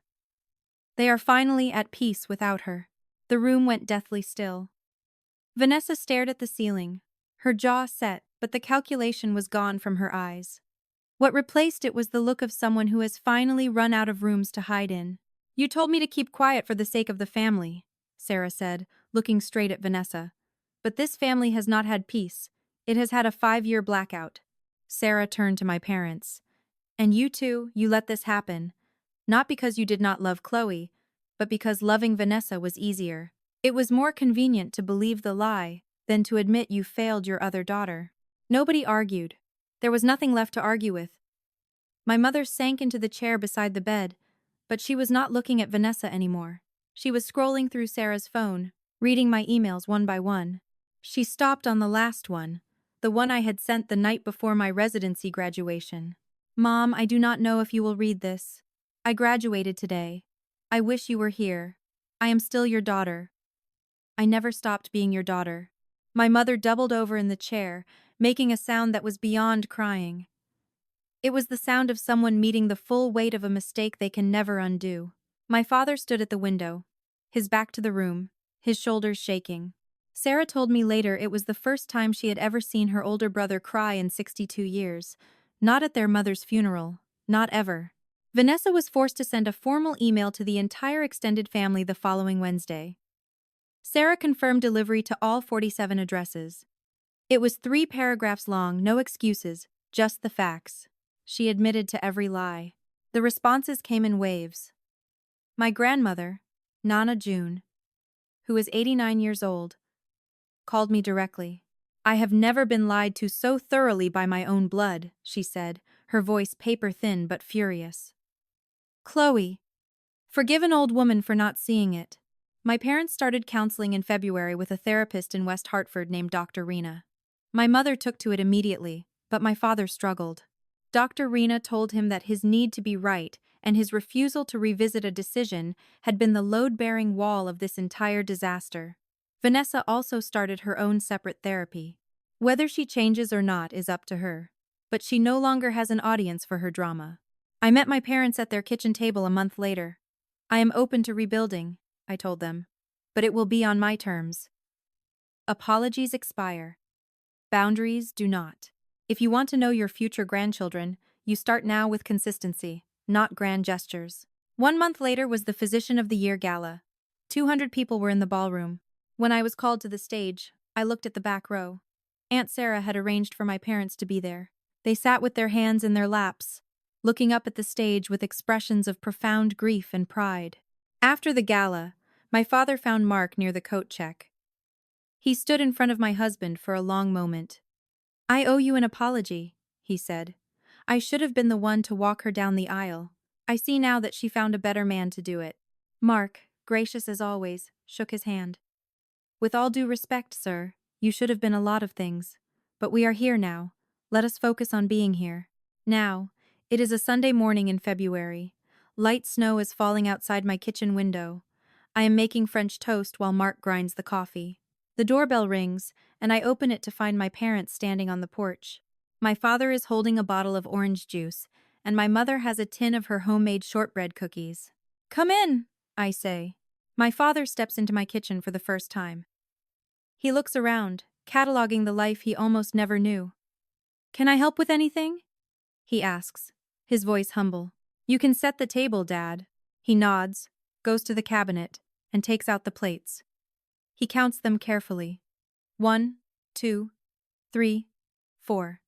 They are finally at peace without her." The room went deathly still. Vanessa stared at the ceiling, her jaw set, but the calculation was gone from her eyes. What replaced it was the look of someone who has finally run out of rooms to hide in. "You told me to keep quiet for the sake of the family," Sarah said, looking straight at Vanessa. "But this family has not had peace. It has had a 5-year blackout." Sarah turned to my parents. "And you two, you let this happen. Not because you did not love Chloe, but because loving Vanessa was easier. It was more convenient to believe the lie than to admit you failed your other daughter." Nobody argued. There was nothing left to argue with. My mother sank into the chair beside the bed, but she was not looking at Vanessa anymore. She was scrolling through Sarah's phone, reading my emails one by one. She stopped on the last one, the one I had sent the night before my residency graduation. "Mom, I do not know if you will read this. I graduated today. I wish you were here. I am still your daughter. I never stopped being your daughter." My mother doubled over in the chair, making a sound that was beyond crying. It was the sound of someone meeting the full weight of a mistake they can never undo. My father stood at the window, his back to the room, his shoulders shaking. Sarah told me later it was the first time she had ever seen her older brother cry in 62 years. Not at their mother's funeral. Not ever. Vanessa was forced to send a formal email to the entire extended family the following Wednesday. Sarah confirmed delivery to all 47 addresses. It was 3 paragraphs long, no excuses, just the facts. She admitted to every lie. The responses came in waves. My grandmother, Nana June, who is 89 years old, called me directly. I have never been lied to so thoroughly by my own blood, she said, her voice paper-thin but furious. Chloe. Forgive an old woman for not seeing it. My parents started counseling in February with a therapist in West Hartford named Dr. Rena. My mother took to it immediately, but my father struggled. Dr. Rena told him that his need to be right and his refusal to revisit a decision had been the load-bearing wall of this entire disaster. Vanessa also started her own separate therapy. Whether she changes or not is up to her, but she no longer has an audience for her drama. I met my parents at their kitchen table a month later. I am open to rebuilding, I told them, but it will be on my terms. Apologies expire. Boundaries do not. If you want to know your future grandchildren, you start now with consistency, not grand gestures. 1 month later was the Physician of the Year Gala. 200 people were in the ballroom. When I was called to the stage, I looked at the back row. Aunt Sarah had arranged for my parents to be there. They sat with their hands in their laps, looking up at the stage with expressions of profound grief and pride. After the gala, my father found Mark near the coat check. He stood in front of my husband for a long moment. I owe you an apology, he said. I should have been the one to walk her down the aisle. I see now that she found a better man to do it. Mark, gracious as always, shook his hand. With all due respect, sir, you should have been a lot of things. But we are here now. Let us focus on being here. Now, it is a Sunday morning in February. Light snow is falling outside my kitchen window. I am making French toast while Mark grinds the coffee. The doorbell rings, and I open it to find my parents standing on the porch. My father is holding a bottle of orange juice, and my mother has a tin of her homemade shortbread cookies. Come in, I say. My father steps into my kitchen for the first time. He looks around, cataloging the life he almost never knew. Can I help with anything? He asks, his voice humble. You can set the table, Dad. He nods, goes to the cabinet, and takes out the plates. He counts them carefully. 1, 2, 3, 4.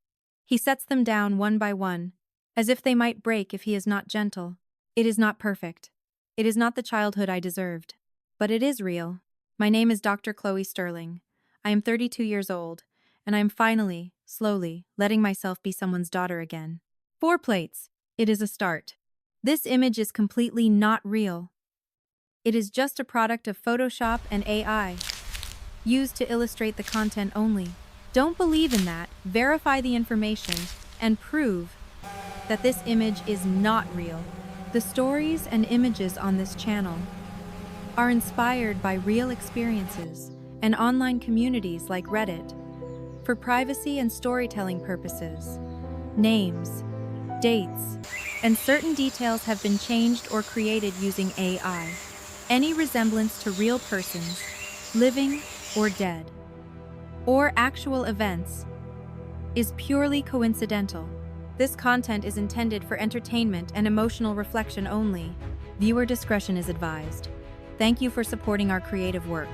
He sets them down one by one, as if they might break if he is not gentle. It is not perfect. It is not the childhood I deserved. But it is real. My name is Dr. Chloe Sterling. I am 32 years old, and I am finally, slowly, letting myself be someone's daughter again. 4 plates. It is a start. This image is completely not real. It is just a product of Photoshop and AI, used to illustrate the content only. Don't believe in that, verify the information, and prove that this image is not real. The stories and images on this channel are inspired by real experiences and online communities like Reddit. For privacy and storytelling purposes, names, dates, and certain details have been changed or created using AI. Any resemblance to real persons, living or dead, or actual events, is purely coincidental. This content is intended for entertainment and emotional reflection only. Viewer discretion is advised. Thank you for supporting our creative work.